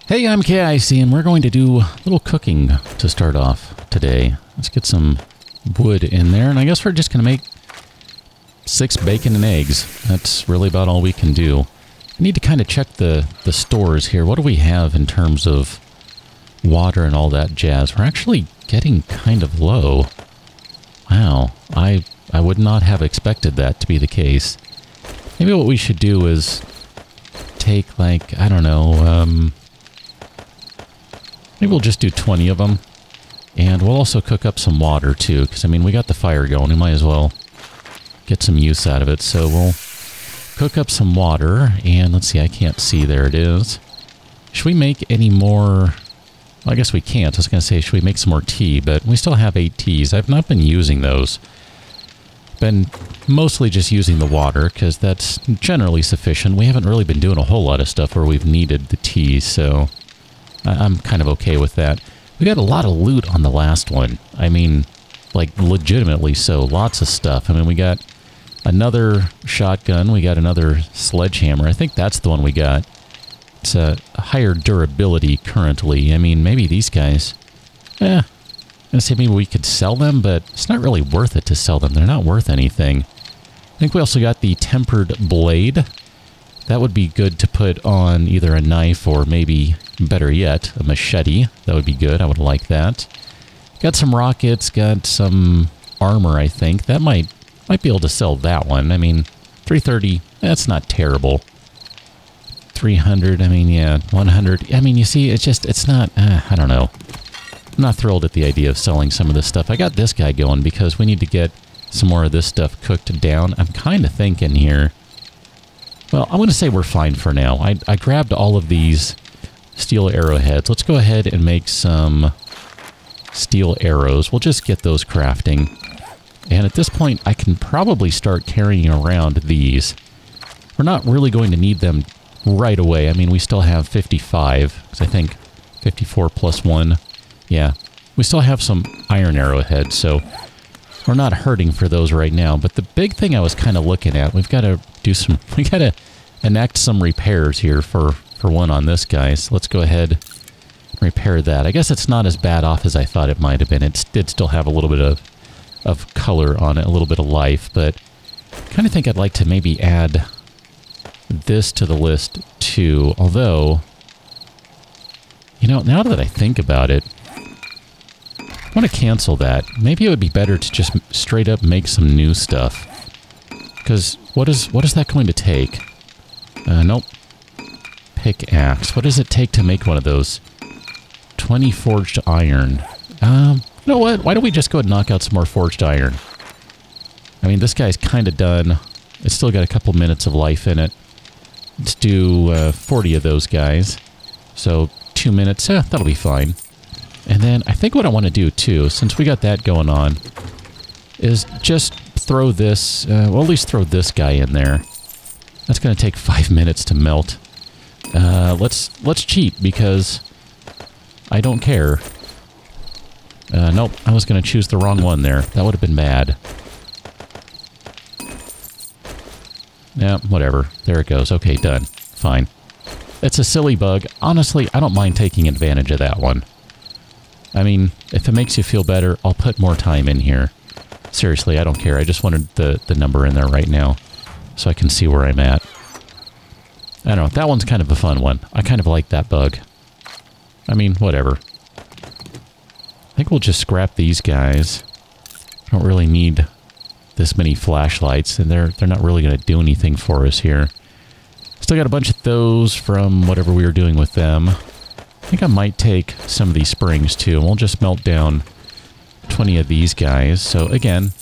Hey, I'm KIC, and we're going to do a little cooking to start off today. Let's get some wood in there, and I guess we're just going to make 6 bacon and eggs. That's really about all we can do. I need to kind of check the stores here. What do we have in terms of water and all that jazz? We're actually getting kind of low. Wow, I would not have expected that to be the case. Maybe what we should do is take, like, I don't know, maybe we'll just do 20 of them. And we'll also cook up some water, too, because, I mean, we got the fire going. We might as well get some use out of it. So we'll cook up some water, and let's see, I can't see. There it is. Should we make any more? Well, I guess we can't. I was going to say, should we make some more tea? But we still have 8 teas. I've not been using those. Been mostly just using the water, because that's generally sufficient. We haven't really been doing a whole lot of stuff where we've needed the tea, so I'm kind of okay with that. We got a lot of loot on the last one. I mean, like, legitimately so. Lots of stuff. I mean, we got another shotgun. We got another sledgehammer. I think that's the one we got. It's a higher durability currently. I mean, maybe these guys, I'm gonna say maybe we could sell them, but it's not really worth it to sell them. They're not worth anything. I think we also got the tempered blade. That would be good to put on either a knife or maybe, better yet, a machete. That would be good. I would like that. Got some rockets, got some armor, I think. That might be able to sell that one. I mean, 330, that's not terrible. 300, I mean, yeah, 100. I mean, you see, it's not, I don't know. I'm not thrilled at the idea of selling some of this stuff. I got this guy going because we need to get some more of this stuff cooked down. I'm kind of thinking here, well, I'm going to say we're fine for now. I grabbed all of these steel arrowheads. Let's go ahead and make some steel arrows. We'll just get those crafting. And at this point, I can probably start carrying around these. We're not really going to need them right away. I mean, we still have 55, because I think 54 plus 1. Yeah, we still have some iron arrowheads, so we're not hurting for those right now. But the big thing I was kind of looking at, we've got to do some, we got to enact some repairs here for one on this guy. So let's go ahead and repair that. I guess it's not as bad off as I thought it might have been. It did still have a little bit of color on it, a little bit of life, but I kind of think I'd like to maybe add this to the list too. Although, you know, now that I think about it, I want to cancel that. Maybe it would be better to just straight up make some new stuff. Because what is that going to take? Nope. Pickaxe. What does it take to make one of those? 20 forged iron. You know what? Why don't we just go and knock out some more forged iron? I mean, this guy's kind of done. It's still got a couple minutes of life in it. Let's do 40 of those guys. So 2 minutes. That'll be fine. And then I think what I want to do too, since we got that going on, is just throw this, well, at least throw this guy in there. That's going to take 5 minutes to melt. Let's cheat because I don't care. Nope, I was going to choose the wrong one there. That would have been bad. Yeah, whatever. There it goes. Okay, done. Fine. It's a silly bug. Honestly, I don't mind taking advantage of that one. I mean, if it makes you feel better, I'll put more time in here. Seriously, I don't care. I just wanted the number in there right now so I can see where I'm at. I don't know. That one's kind of a fun one. I kind of like that bug. I mean, whatever. I think we'll just scrap these guys. I don't really need this many flashlights, and they're not really going to do anything for us here. Still got a bunch of those from whatever we were doing with them. I think I might take some of these springs too, and we'll just melt down 20 of these guys. So again,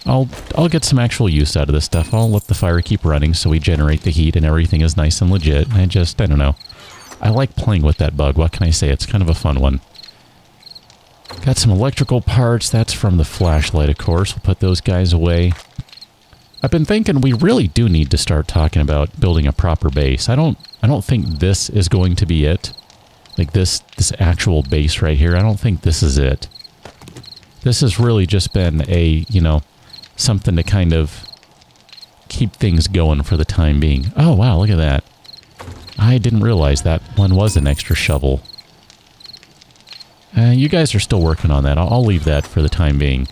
I'll get some actual use out of this stuff. I'll let the fire keep running so we generate the heat and everything is nice and legit. I don't know. I like playing with that bug. What can I say? It's kind of a fun one. Got some electrical parts. That's from the flashlight, of course. We'll put those guys away. I've been thinking we really do need to start talking about building a proper base. I don't think this is going to be it. Like this actual base right here. I don't think this is it. This has really just been a, you know, something to kind of keep things going for the time being. Oh, wow, look at that. I didn't realize that one was an extra shovel. You guys are still working on that. I'll leave that for the time being.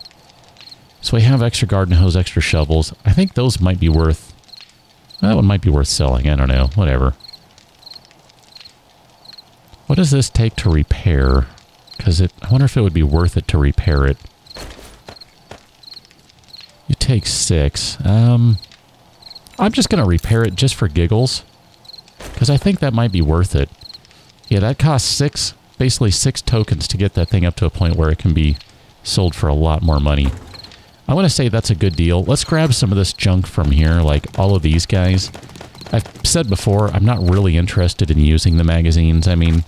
So we have extra garden hose, extra shovels. I think those might be worth... That one might be worth selling. I don't know. Whatever. What does this take to repair? Because I wonder if it would be worth it to repair it. You take 6. I'm just going to repair it just for giggles. Because I think that might be worth it. Yeah, that costs 6, basically 6 tokens to get that thing up to a point where it can be sold for a lot more money. I want to say that's a good deal. Let's grab some of this junk from here, like all of these guys. I've said before, I'm not really interested in using the magazines. I mean,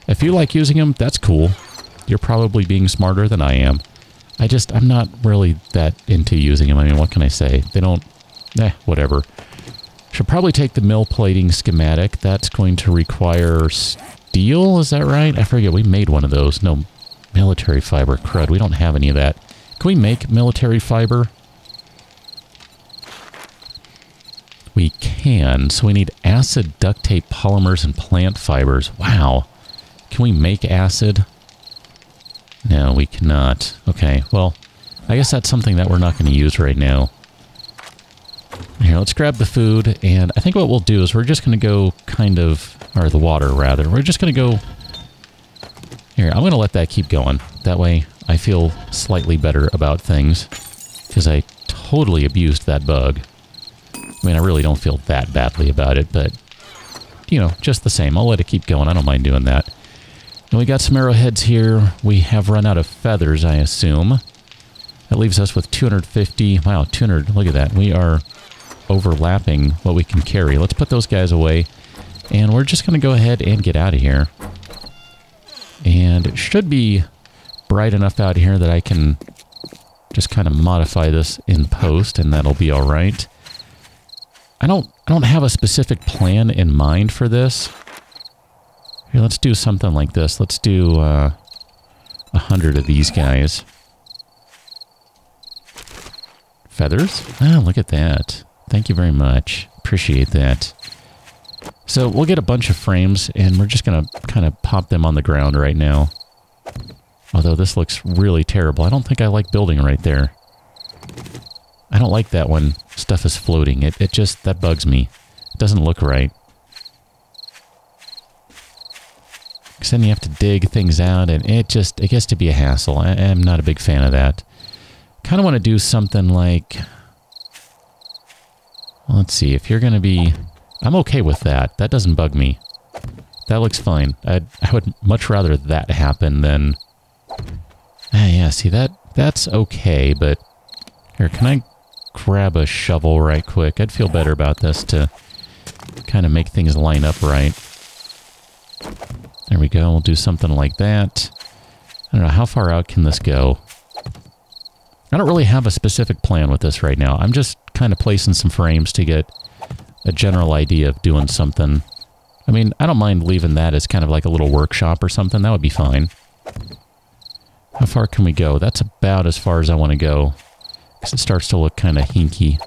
if you like using them, that's cool. You're probably being smarter than I am. I'm not really that into using them. I mean, what can I say? They don't... whatever. Should probably take the mill plating schematic. That's going to require steel, is that right? I forget, we made one of those. No, military fiber. Crud, we don't have any of that. Can we make military fiber? We can. So we need acid, duct tape, polymers, and plant fibers. Wow. Can we make acid? No, we cannot. Okay, well, I guess that's something that we're not going to use right now. Here, let's grab the food, and I think what we'll do is we're just going to go kind of... Or the water, rather. We're just going to go... Here, I'm going to let that keep going. That way, I feel slightly better about things. Because I totally abused that bug. I mean, I really don't feel that badly about it, but... You know, just the same. I'll let it keep going. I don't mind doing that. And we got some arrowheads here. We have run out of feathers, I assume. That leaves us with 250. Wow, 200. Look at that. We are overlapping what we can carry. Let's put those guys away. And we're just going to go ahead and get out of here. And it should be bright enough out here that I can just kind of modify this in post, and that'll be all right. I don't have a specific plan in mind for this. Here, let's do something like this. Let's do 100 of these guys. Feathers? Oh, look at that. Thank you very much. Appreciate that. So we'll get a bunch of frames, and we're just going to kind of pop them on the ground right now. Although this looks really terrible. I don't think I like building right there. I don't like that when stuff is floating. It just, that bugs me. It doesn't look right. Because then you have to dig things out, and it gets to be a hassle. I'm not a big fan of that. Kind of want to do something like... Well, let's see, if you're going to be... I'm okay with that. That doesn't bug me. That looks fine. I would much rather that happen than... yeah, see, that's okay, but... Here, can I grab a shovel right quick? I'd feel better about this to kind of make things line up right. There we go. We'll do something like that. I don't know, how far out can this go? I don't really have a specific plan with this right now. I'm just kind of placing some frames to get a general idea of doing something. I mean, I don't mind leaving that as kind of like a little workshop or something. That would be fine. How far can we go? That's about as far as I want to go. Because it starts to look kind of hinky.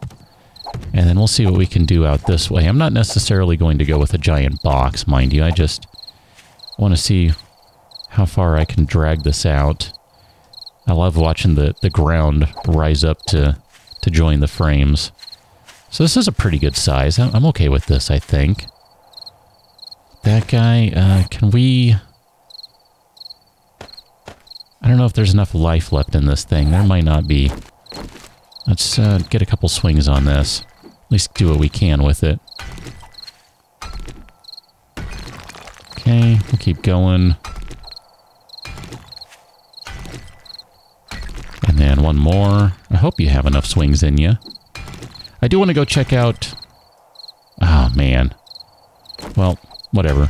And then we'll see what we can do out this way. I'm not necessarily going to go with a giant box, mind you. I just want to see how far I can drag this out. I love watching the ground rise up to join the frames. So this is a pretty good size. I'm okay with this, I think. That guy, can we... I don't know if there's enough life left in this thing. There might not be. Let's get a couple swings on this. At least do what we can with it. Okay, we'll keep going. And then one more. I hope you have enough swings in you. I do want to go check out... Oh, man. Well, whatever.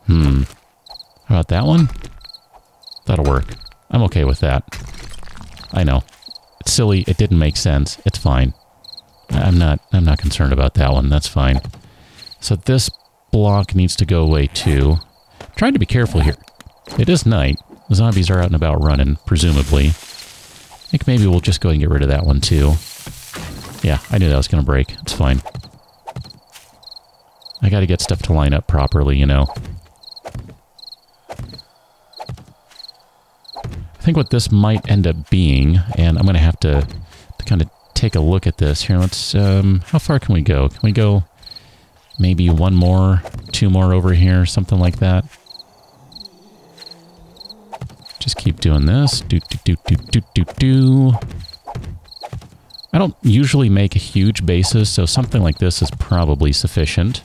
How about that one? That'll work. I'm okay with that. I know. It's silly. It didn't make sense. It's fine. I'm not concerned about that one. That's fine. So this block needs to go away too. I'm trying to be careful here. It is night. The zombies are out and about running, presumably. I think maybe we'll just go and get rid of that one too. Yeah, I knew that was going to break. It's fine. I gotta get stuff to line up properly, you know. I think what this might end up being, and I'm gonna have to kind of take a look at this here. Let's, how far can we go? Can we go maybe one more, two more over here, something like that? Just keep doing this. Do. I don't usually make huge bases, so something like this is probably sufficient.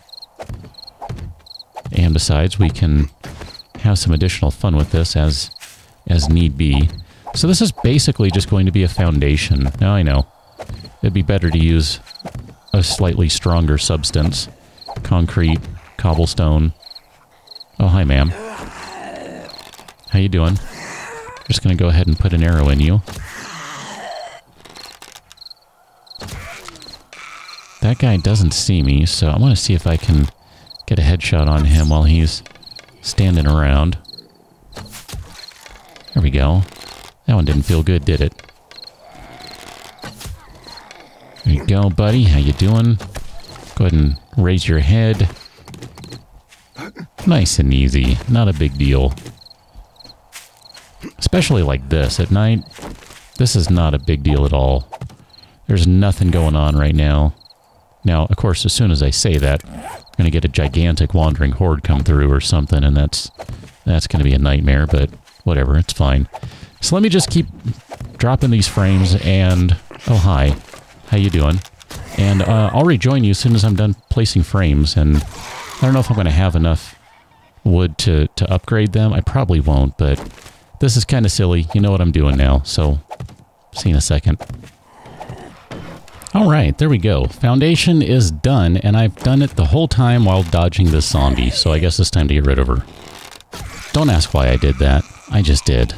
And besides, we can have some additional fun with this as need be. So this is basically just going to be a foundation. Now I know. It'd be better to use a slightly stronger substance. Concrete, cobblestone. Oh, hi, ma'am. How you doing? Just gonna go ahead and put an arrow in you. That guy doesn't see me, so I want to see if I can get a headshot on him while he's standing around. There we go. That one didn't feel good, did it? There you go, buddy. How you doing? Go ahead and raise your head. Nice and easy. Not a big deal. Especially like this at night. This is not a big deal at all. There's nothing going on right now. Now, of course, as soon as I say that, I'm going to get a gigantic wandering horde come through or something, and that's going to be a nightmare, but whatever, it's fine. So let me just keep dropping these frames, and... Oh, hi. How you doing? And I'll rejoin you as soon as I'm done placing frames, and I don't know if I'm going to have enough wood to upgrade them. I probably won't, but this is kind of silly. You know what I'm doing now, so see you in a second. Alright, there we go. Foundation is done, and I've done it the whole time while dodging this zombie, so I guess it's time to get rid of her. Don't ask why I did that. I just did.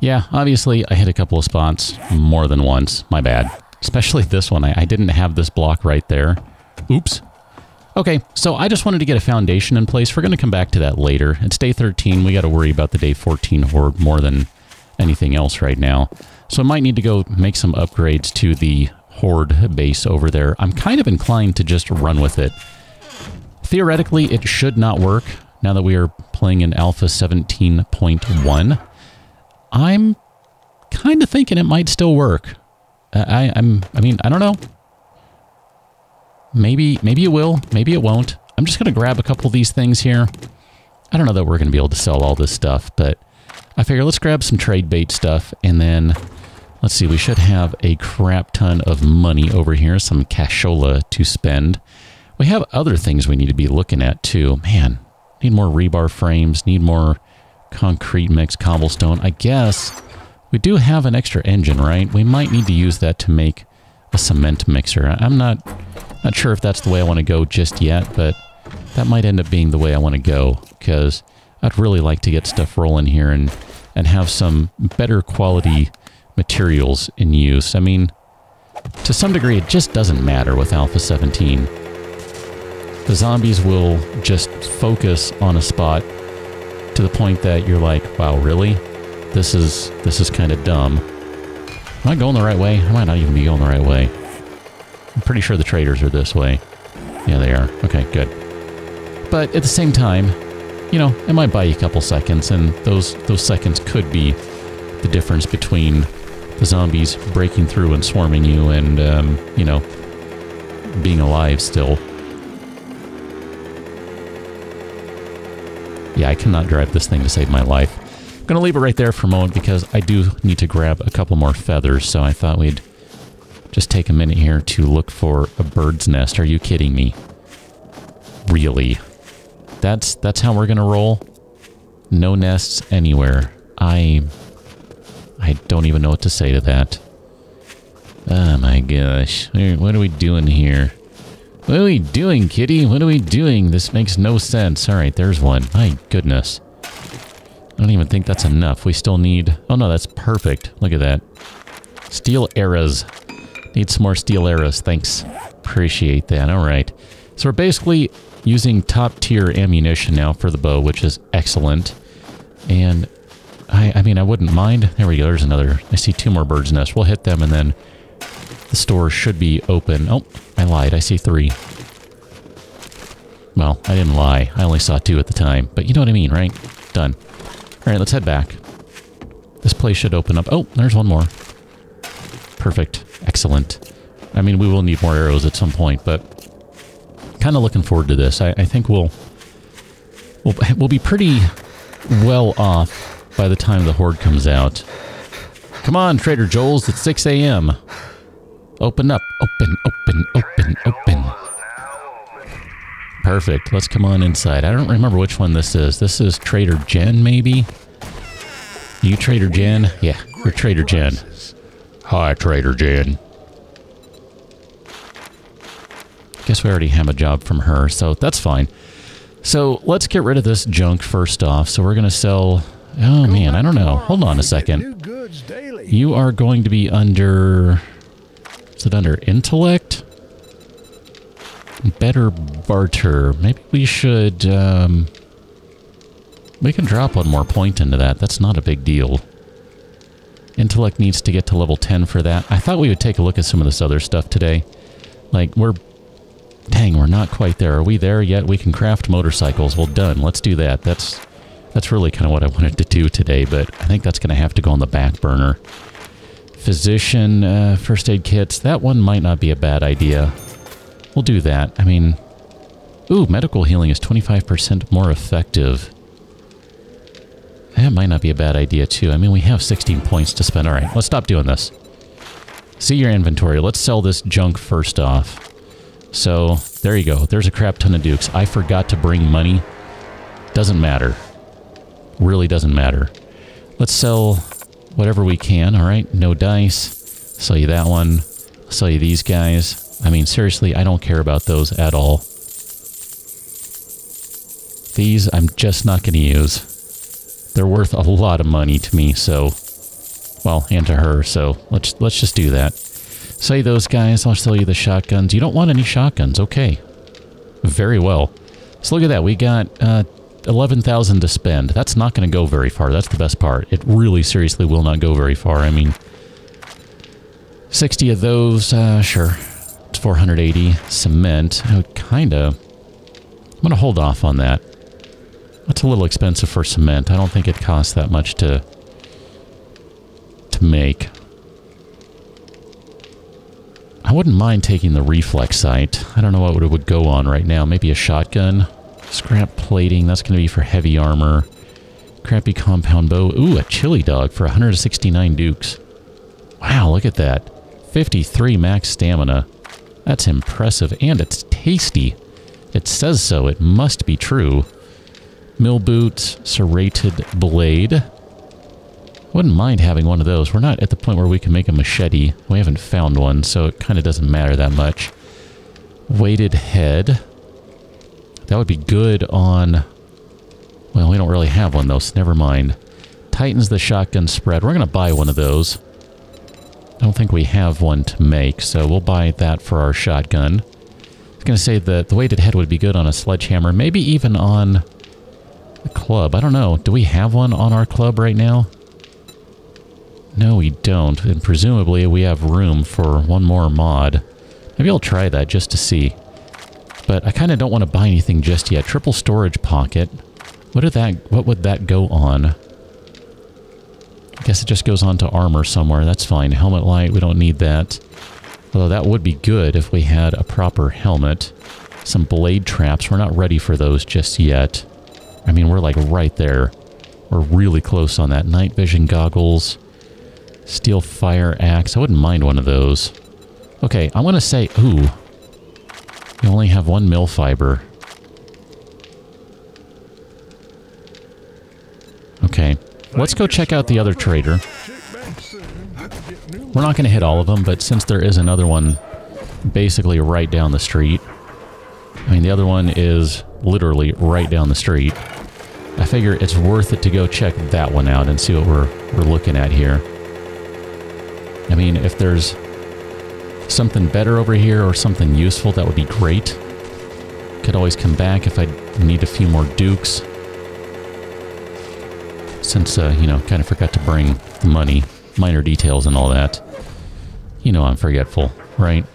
Yeah, obviously, I hit a couple of spots more than once. My bad. Especially this one. I didn't have this block right there. Oops. Okay, so I just wanted to get a foundation in place. We're going to come back to that later. It's day 13. We got to worry about the day 14 horde more than anything else right now. So I might need to go make some upgrades to the horde base over there. I'm kind of inclined to just run with it. Theoretically, it should not work now that we are playing in Alpha 17.1. I'm kind of thinking it might still work. I mean, I don't know. Maybe it will, maybe it won't. I'm just going to grab a couple of these things here. I don't know that we're going to be able to sell all this stuff, but I figure let's grab some trade bait stuff, and then, let's see, we should have a crap ton of money over here, some cashola to spend. We have other things we need to be looking at, too. Man, need more rebar frames, need more concrete mix, cobblestone. I guess we do have an extra engine, right? We might need to use that to make a cement mixer. I'm not sure if that's the way I want to go just yet, but that might end up being the way I want to go, because I'd really like to get stuff rolling here and have some better quality materials in use. I mean, to some degree, it just doesn't matter with Alpha 17. The zombies will just focus on a spot to the point that you're like, wow, really? This is kind of dumb. Am I going the right way? I might not even be going the right way. I'm pretty sure the traders are this way. Yeah, they are. Okay, good. But at the same time, you know, it might buy you a couple seconds, and those seconds could be the difference between the zombies breaking through and swarming you and, you know, being alive still. Yeah, I cannot drive this thing to save my life. I'm going to leave it right there for a moment because I do need to grab a couple more feathers, so I thought we'd just take a minute here to look for a bird's nest. Are you kidding me? Really? That's how we're going to roll? No nests anywhere. I don't even know what to say to that. Oh my gosh. What are we doing here? What are we doing, kitty? What are we doing? This makes no sense. Alright, there's one. My goodness. I don't even think that's enough. We still need... Oh no, that's perfect. Look at that. Steel arrows. Need some more steel arrows. Thanks. Appreciate that. Alright. So we're basically using top-tier ammunition now for the bow, which is excellent. And I mean, I wouldn't mind. There we go. There's another. I see two more bird's nests. We'll hit them, and then the store should be open. Oh, I lied. I see three. Well, I didn't lie. I only saw 2 at the time. But you know what I mean, right? Done. Alright, let's head back. This place should open up. Oh, there's one more. Perfect. Excellent. I mean, we will need more arrows at some point, but kind of looking forward to this. I think we'll be pretty well off by the time the horde comes out. Come on, Trader Joel's. It's 6 a.m. Open up. Open, open, open, open. Perfect. Let's come on inside. I don't remember which one this is. This is Trader Jen, maybe? You Trader Jen? Yeah, you're Trader Jen. Hi, Trader Jen. Guess we already have a job from her, so that's fine. So let's get rid of this junk first off. So we're going to sell... Oh, man, I don't know. Hold on a second. You are going to be under... Is it under intellect? Better barter. Maybe we should... we can drop one more point into that. That's not a big deal. Intellect needs to get to level 10 for that. I thought we would take a look at some of this other stuff today. Like, we're... Dang, we're not quite there. Are we there yet? We can craft motorcycles. Well, done. Let's do that. That's really kind of what I wanted to do today, but I think that's going to have to go on the back burner. Physician, first aid kits. That one might not be a bad idea. We'll do that. I mean... Ooh, medical healing is 25% more effective. That might not be a bad idea, too. I mean, we have 16 points to spend. All right, let's stop doing this. See your inventory. Let's sell this junk first off. So, there you go. There's a crap ton of dukes. I forgot to bring money. Doesn't matter. Really doesn't matter. Let's sell whatever we can, alright? No dice. Sell you that one. Sell you these guys. I mean, seriously, I don't care about those at all. These I'm just not going to use. They're worth a lot of money to me, so... Well, and to her, so let's just do that. Sell you those guys, I'll sell you the shotguns. You don't want any shotguns, okay. Very well. So look at that, we got 11,000 to spend. That's not going to go very far, that's the best part. It really seriously will not go very far, I mean... 60 of those, sure. It's 480. Cement, I would kinda... I'm gonna hold off on that. That's a little expensive for cement. I don't think it costs that much to make. I wouldn't mind taking the reflex sight. I don't know what it would go on right now. Maybe a shotgun. Scrap plating. That's going to be for heavy armor. Crappy compound bow. Ooh, a chili dog for 169 dukes. Wow, look at that. 53 max stamina. That's impressive. And it's tasty. It says so. It must be true. Mill boots. Serrated blade. Wouldn't mind having one of those. We're not at the point where we can make a machete. We haven't found one, so it kind of doesn't matter that much. Weighted head. That would be good on... Well, we don't really have one, though, so never mind. Tightens the shotgun spread. We're going to buy one of those. I don't think we have one to make, so we'll buy that for our shotgun. I was going to say that the weighted head would be good on a sledgehammer, maybe even on a club. I don't know. Do we have one on our club right now? No, we don't, and presumably we have room for one more mod. Maybe I'll try that just to see. But I kind of don't want to buy anything just yet. Triple storage pocket. What would that go on? I guess it just goes on to armor somewhere. That's fine. Helmet light, we don't need that. Although that would be good if we had a proper helmet. Some blade traps. We're not ready for those just yet. I mean, we're like right there. We're really close on that. Night vision goggles. Steel fire axe. I wouldn't mind one of those. Okay, I'm going to say... Ooh. You only have one mill fiber. Okay. Let's go check out the other trader. We're not going to hit all of them, but since there is another one basically right down the street... I mean, the other one is literally right down the street. I figure it's worth it to go check that one out and see what we're looking at here. I mean, if there's something better over here or something useful, that would be great. Could always come back if I need a few more dukes. Since, you know, kind of forgot to bring the money, minor details and all that. You know I'm forgetful, right?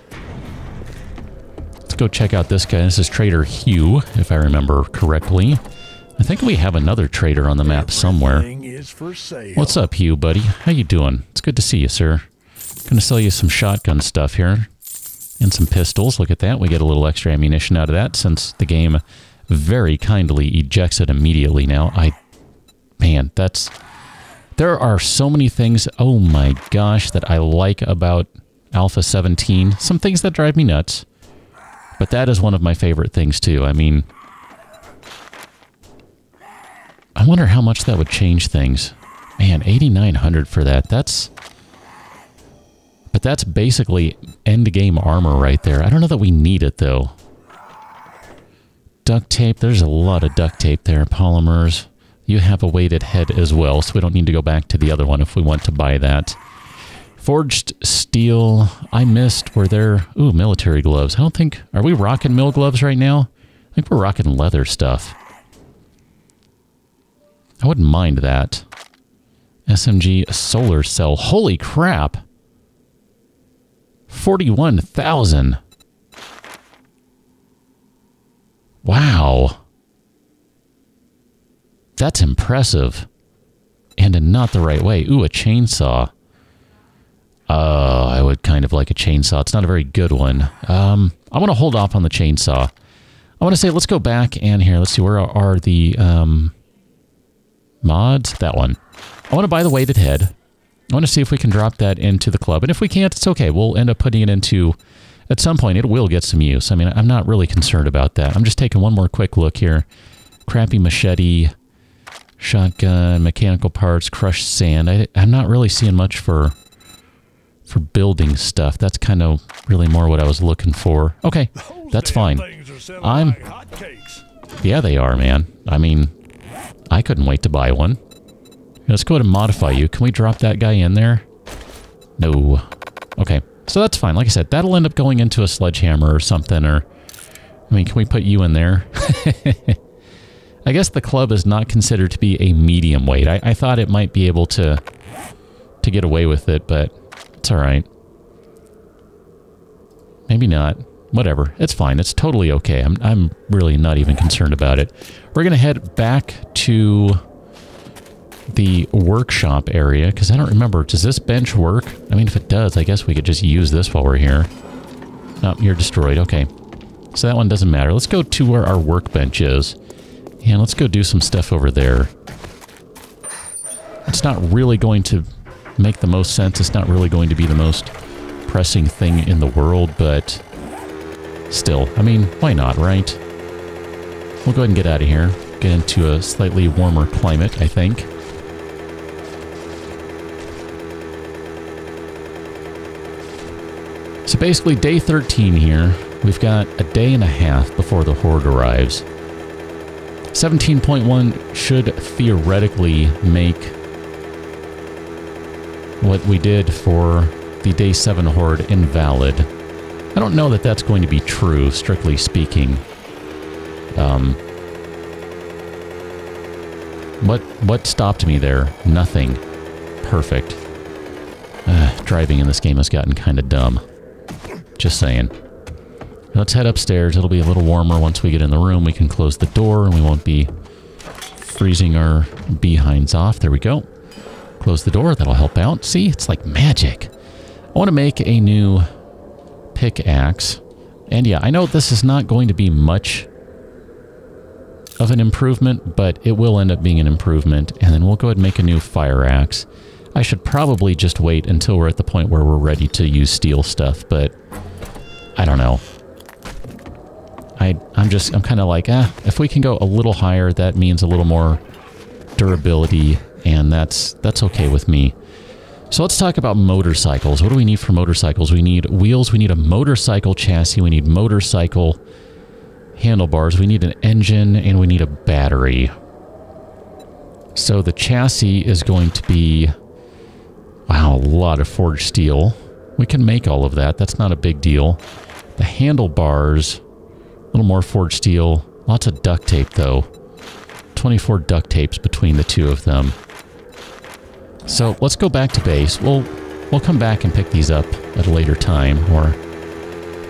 Let's go check out this guy. This is Trader Hugh, if I remember correctly. I think we have another trader on the map somewhere. What's up, Hugh, buddy? How you doing? It's good to see you, sir. Gonna sell you some shotgun stuff here. And some pistols. Look at that. We get a little extra ammunition out of that since the game very kindly ejects it immediately now. Man, that's... There are so many things, oh my gosh, that I like about Alpha 17. Some things that drive me nuts. But that is one of my favorite things, too. I mean... I wonder how much that would change things. Man, 8,900 for that. That's... But that's basically end-game armor right there. I don't know that we need it, though. Duct tape. There's a lot of duct tape there. Polymers. You have a weighted head as well, so we don't need to go back to the other one if we want to buy that. Forged steel. I missed. Were there... Ooh, military gloves. I don't think... Are we rocking mill gloves right now? I think we're rocking leather stuff. I wouldn't mind that. SMG solar cell. Holy crap! 41,000. Wow. That's impressive. And in not the right way. Ooh, a chainsaw. I would kind of like a chainsaw. It's not a very good one. I want to hold off on the chainsaw. I want to say, let's go back and here. Let's see, where are the mods? That one. I want to buy the weighted head. I want to see if we can drop that into the club. And if we can't, it's okay. We'll end up putting it into... At some point, it will get some use. I mean, I'm not really concerned about that. I'm just taking one more quick look here. Crappy machete, shotgun, mechanical parts, crushed sand. I'm not really seeing much for building stuff. That's kind of really more what I was looking for. Okay, that's fine. Yeah, they are, man. I mean, I couldn't wait to buy one. Let's go ahead and modify you. Can we drop that guy in there? No. Okay, so that's fine. Like I said, that'll end up going into a sledgehammer or something, or... I mean, can we put you in there? I guess the club is not considered to be a medium weight. I thought it might be able to get away with it, but it's alright. Maybe not. Whatever. It's fine. It's totally okay. I'm really not even concerned about it. We're going to head back to the workshop area, because I don't remember. Does this bench work? I mean, if it does, I guess we could just use this while we're here. Oh, you're destroyed. Okay. So that one doesn't matter. Let's go to where our workbench is. And let's go do some stuff over there. It's not really going to make the most sense. It's not really going to be the most pressing thing in the world, but still, I mean, why not, right? We'll go ahead and get out of here. Get into a slightly warmer climate, I think. So basically, day 13 here. We've got a day and a half before the horde arrives. 17.1 should theoretically make what we did for the day 7 horde invalid. I don't know that that's going to be true, strictly speaking. What stopped me there? Nothing. Perfect. Driving in this game has gotten kind of dumb. Just saying. Let's head upstairs. It'll be a little warmer once we get in the room. We can close the door and we won't be freezing our behinds off. There we go. Close the door. That'll help out. See? It's like magic. I want to make a new pickaxe. And yeah, I know this is not going to be much of an improvement, but it will end up being an improvement. And then we'll go ahead and make a new fire axe. I should probably just wait until we're at the point where we're ready to use steel stuff, but I don't know. I'm kind of like, if we can go a little higher, that means a little more durability, and that's okay with me. So let's talk about motorcycles. What do we need for motorcycles? We need wheels, we need a motorcycle chassis, we need motorcycle handlebars, we need an engine, and we need a battery. So the chassis is going to be, wow, a lot of forged steel. We can make all of that. That's not a big deal. The handlebars, a little more forged steel. Lots of duct tape, though. 24 duct tapes between the two of them. So let's go back to base. We'll come back and pick these up at a later time, or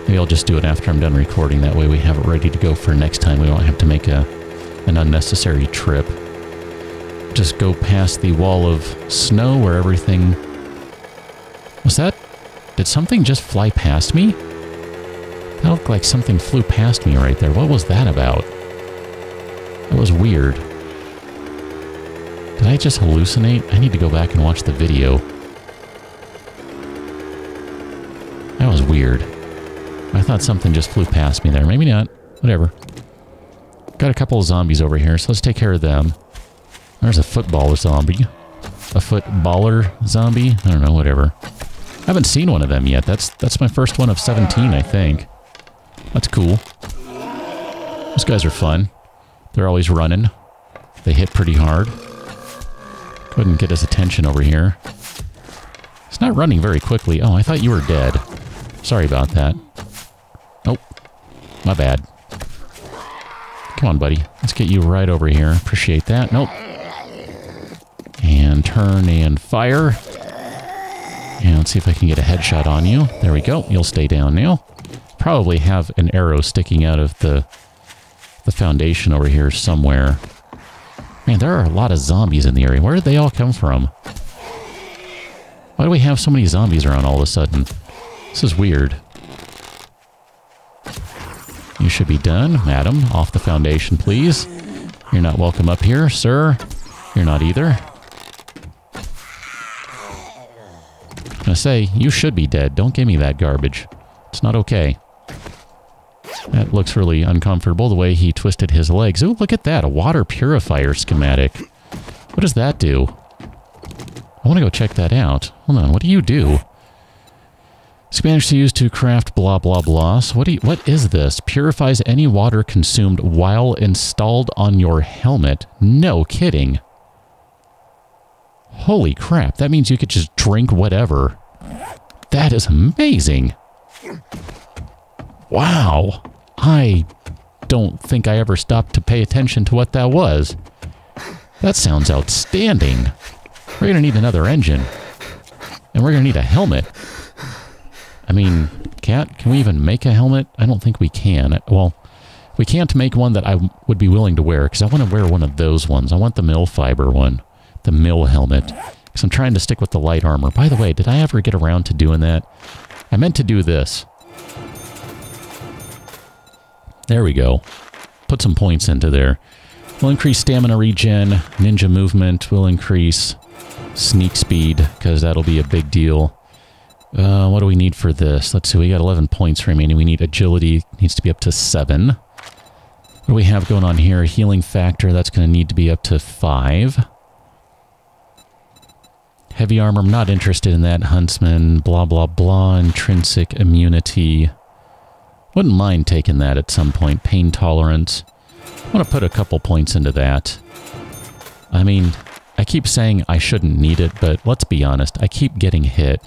Maybe I'll just do it after I'm done recording. That way we have it ready to go for next time. We won't have to make an unnecessary trip. Just go past the wall of snow where everything... Was that... Did something just fly past me? That looked like something flew past me right there. What was that about? That was weird. Did I just hallucinate? I need to go back and watch the video. That was weird. I thought something just flew past me there. Maybe not. Whatever. Got a couple of zombies over here, so let's take care of them. There's a footballer zombie. A footballer zombie? I don't know, whatever. I haven't seen one of them yet. That's my first one of 17, I think. That's cool. Those guys are fun. They're always running. They hit pretty hard. Go ahead and get his attention over here. It's not running very quickly. Oh, I thought you were dead. Sorry about that. Oh, my bad. Come on, buddy. Let's get you right over here. Appreciate that. Nope. And turn and fire. And let's see if I can get a headshot on you. There we go. You'll stay down now. Probably have an arrow sticking out of the foundation over here somewhere. Man, there are a lot of zombies in the area. Where did they all come from? Why do we have so many zombies around all of a sudden? This is weird. You should be done, madam. Off the foundation, please. You're not welcome up here, sir. You're not either. I'm gonna say, you should be dead. Don't give me that garbage. It's not okay. That looks really uncomfortable, the way he twisted his legs. Ooh, look at that. A water purifier schematic. What does that do? I want to go check that out. Hold on, what do you do? Spanish to use to craft blah blah blah. So what is this? Purifies any water consumed while installed on your helmet. No kidding. Holy crap, that means you could just drink whatever. That is amazing. Wow. I don't think I ever stopped to pay attention to what that was. That sounds outstanding. We're gonna need another engine. And we're gonna need a helmet. I mean, can we even make a helmet? I don't think we can. Well, we can't make one that I would be willing to wear, because I want to wear one of those ones. I want the mill fiber one. The mill helmet. Because I'm trying to stick with the light armor. By the way, did I ever get around to doing that? I meant to do this. There we go. Put some points into there. We'll increase stamina regen, ninja movement. We'll increase sneak speed, because that'll be a big deal. What do we need for this? Let's see, we got 11 points remaining. We need agility, needs to be up to 7. What do we have going on here? Healing factor, that's going to need to be up to 5. Heavy armor, I'm not interested in that. Huntsman, blah, blah, blah. Intrinsic immunity. Wouldn't mind taking that at some point. Pain tolerance. I want to put a couple points into that. I mean, I keep saying I shouldn't need it, but let's be honest. I keep getting hit.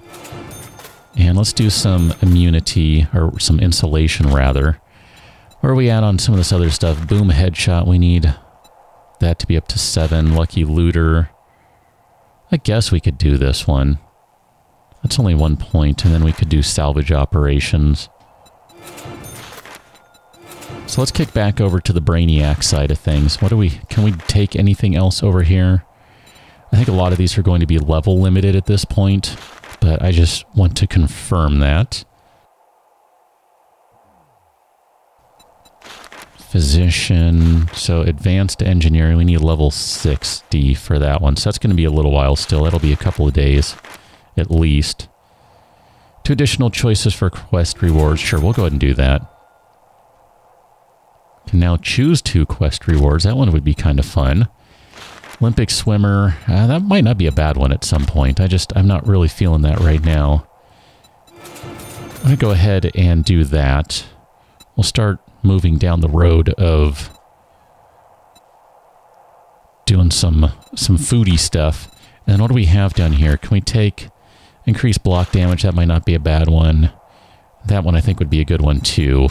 And let's do some immunity, or some insulation, rather. Where are we at on some of this other stuff? Boom headshot, we need that to be up to 7. Lucky looter. I guess we could do this one. That's only 1 point, and then we could do salvage operations. So let's kick back over to the Brainiac side of things. What do we... Can we take anything else over here? I think a lot of these are going to be level limited at this point, but I just want to confirm that. Physician. So advanced engineering, we need level 60 for that one. So that's going to be a little while still. That'll be a couple of days at least. 2 additional choices for quest rewards. Sure, we'll go ahead and do that. Can now choose 2 quest rewards. That one would be kind of fun. Olympic swimmer. That might not be a bad one at some point. I'm not really feeling that right now. I'm going to go ahead and do that. We'll start moving down the road of doing some foodie stuff. And then what do we have down here? Can we take increased block damage? That might not be a bad one. That one I think would be a good one too.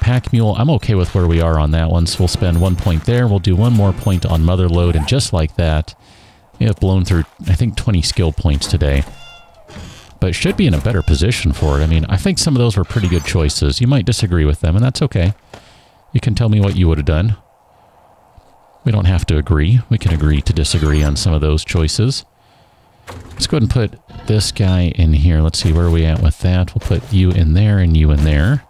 Pack mule, I'm okay with where we are on that one, so we'll spend 1 point there. We'll do 1 more point on mother load, and just like that, we have blown through, I think, 20 skill points today. but should be in a better position for it. I mean, I think some of those were pretty good choices. You might disagree with them, and that's okay. You can tell me what you would have done. We don't have to agree. We can agree to disagree on some of those choices. Let's go ahead and put this guy in here. Let's see, where are we at with that? We'll put you in there and you in there.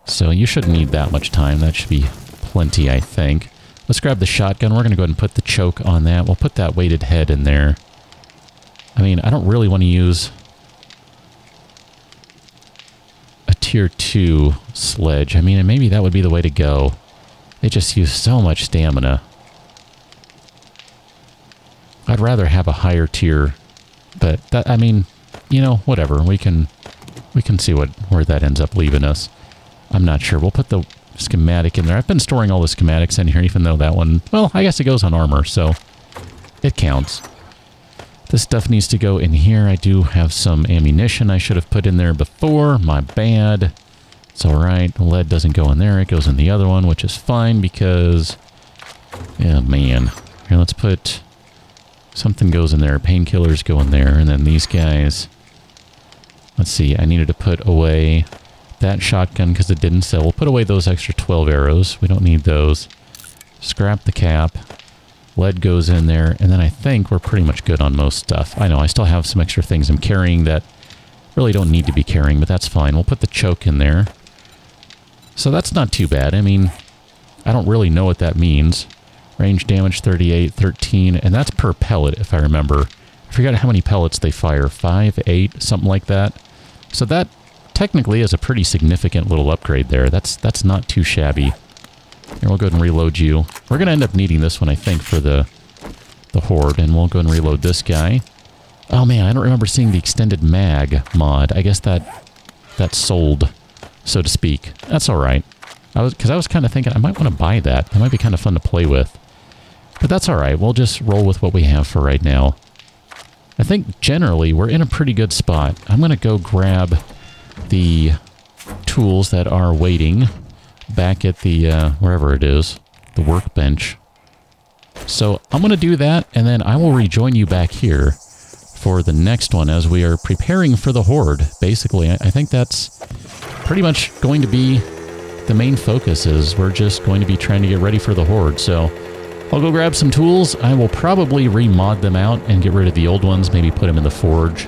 So you shouldn't need that much time. That should be plenty, I think. Let's grab the shotgun. We're going to go ahead and put the choke on that. We'll put that weighted head in there. I mean, I don't really want to use a tier 2 sledge. I mean, and maybe that would be the way to go. They just use so much stamina. I'd rather have a higher tier, but that, I mean, you know, whatever. We can see where that ends up leaving us. I'm not sure. We'll put the schematic in there. I've been storing all the schematics in here, even though that one, well, I guess it goes on armor, so it counts. This stuff needs to go in here. I do have some ammunition I should have put in there before. My bad. It's alright. The lead doesn't go in there. It goes in the other one, which is fine because... yeah, man. Here, let's put... something goes in there. Painkillers go in there. And then these guys... let's see. I needed to put away that shotgun because it didn't sell. We'll put away those extra 12 arrows. We don't need those. Scrap the cap. Lead goes in there, and then I think we're pretty much good on most stuff. I know, I still have some extra things I'm carrying that really don't need to be carrying, but that's fine. We'll put the choke in there. So that's not too bad. I mean, I don't really know what that means. Range damage 38, 13, and that's per pellet, if I remember. I forgot how many pellets they fire. 5, 8, something like that. So that technically is a pretty significant little upgrade there. That's not too shabby. Here, we'll go ahead and reload you. We're going to end up needing this one, I think, for the horde, and we'll go ahead and reload this guy. Oh man, I don't remember seeing the extended mag mod. I guess that sold, so to speak. That's alright. Because I was kind of thinking I might want to buy that. That might be kind of fun to play with. But that's alright. We'll just roll with what we have for right now. I think generally we're in a pretty good spot. I'm going to go grab the tools that are waiting back at the, wherever it is, the workbench. So I'm going to do that, and then I will rejoin you back here for the next one as we are preparing for the horde. Basically, I think that's pretty much going to be the main focus, is we're just going to be trying to get ready for the horde. So I'll go grab some tools. I will probably remod them out and get rid of the old ones, maybe put them in the forge.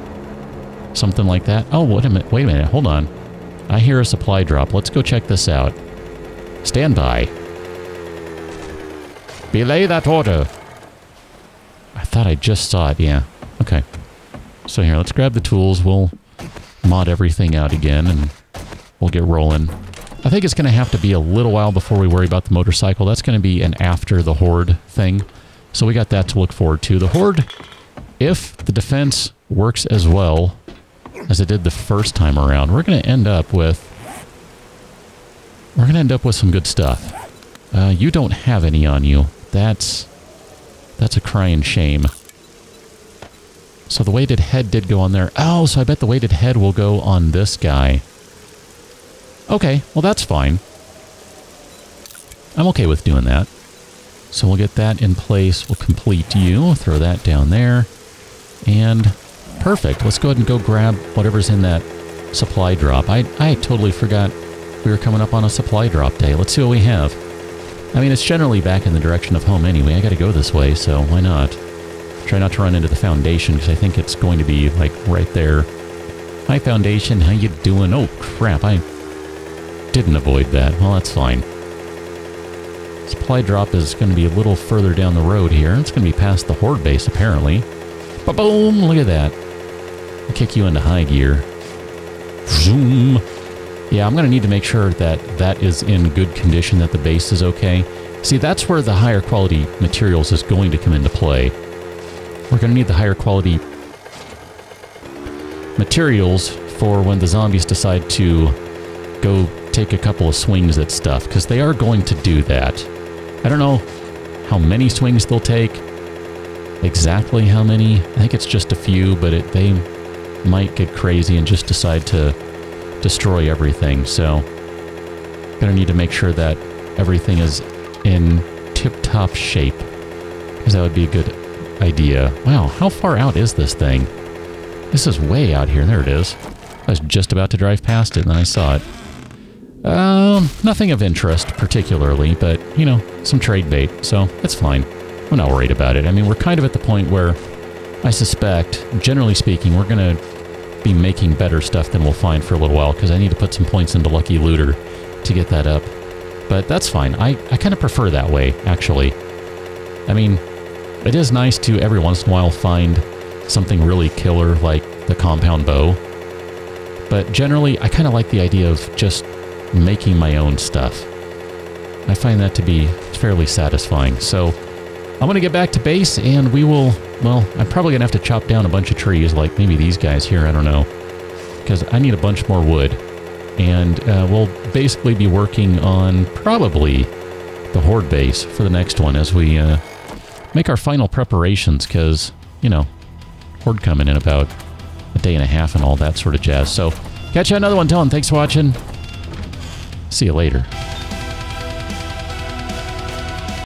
Something like that. Oh, wait a minute, hold on. I hear a supply drop. Let's go check this out. Stand by. Belay that order. I thought I just saw it, yeah. Okay. So here, let's grab the tools. We'll mod everything out again, and we'll get rolling. I think it's going to have to be a little while before we worry about the motorcycle. That's going to be an after the horde thing. So we got that to look forward to. The horde, if the defense works as well as it did the first time around, we're going to end up with some good stuff. You don't have any on you. That's a crying shame. So the weighted head did go on there. Oh, so I bet the weighted head will go on this guy. Okay, well that's fine. I'm okay with doing that. So we'll get that in place. We'll complete you. Throw that down there. And perfect. Let's go ahead and go grab whatever's in that supply drop. I totally forgot we were coming up on a supply drop day. Let's see what we have. I mean, it's generally back in the direction of home anyway. I gotta go this way, so why not? Try not to run into the Foundation, because I think it's going to be, like, right there. Hi, Foundation. How you doing? Oh, crap. I didn't avoid that. Well, that's fine. Supply drop is going to be a little further down the road here. It's going to be past the horde base, apparently. Ba-boom! Look at that. I'll kick you into high gear. Zoom! Yeah, I'm going to need to make sure that that is in good condition, that the base is okay. See, that's where the higher quality materials is going to come into play. We're going to need the higher quality materials for when the zombies decide to go take a couple of swings at stuff, because they are going to do that. I don't know how many swings they'll take, exactly how many. I think it's just a few, but they might get crazy and just decide to destroy everything. So, gonna need to make sure that everything is in tip-top shape, because that would be a good idea. Wow, how far out is this thing? This is way out here. There it is. I was just about to drive past it, and then I saw it. Nothing of interest, particularly, but, you know, some trade bait, so it's fine. I'm not worried about it. I mean, we're kind of at the point where I suspect, generally speaking, we're going to be making better stuff than we'll find for a little while, because I need to put some points into Lucky Looter to get that up. But that's fine. I kind of prefer that way, actually. I mean, it is nice to, every once in a while, find something really killer like the compound bow. But generally, I kind of like the idea of just making my own stuff. I find that to be fairly satisfying. So I'm going to get back to base, and we will, well, I'm probably going to have to chop down a bunch of trees, like maybe these guys here, I don't know. Because I need a bunch more wood. And we'll basically be working on probably the horde base for the next one as we make our final preparations, because, you know, horde coming in about a day and a half and all that sort of jazz. So catch you on another one, Dylan. Thanks for watching. See you later.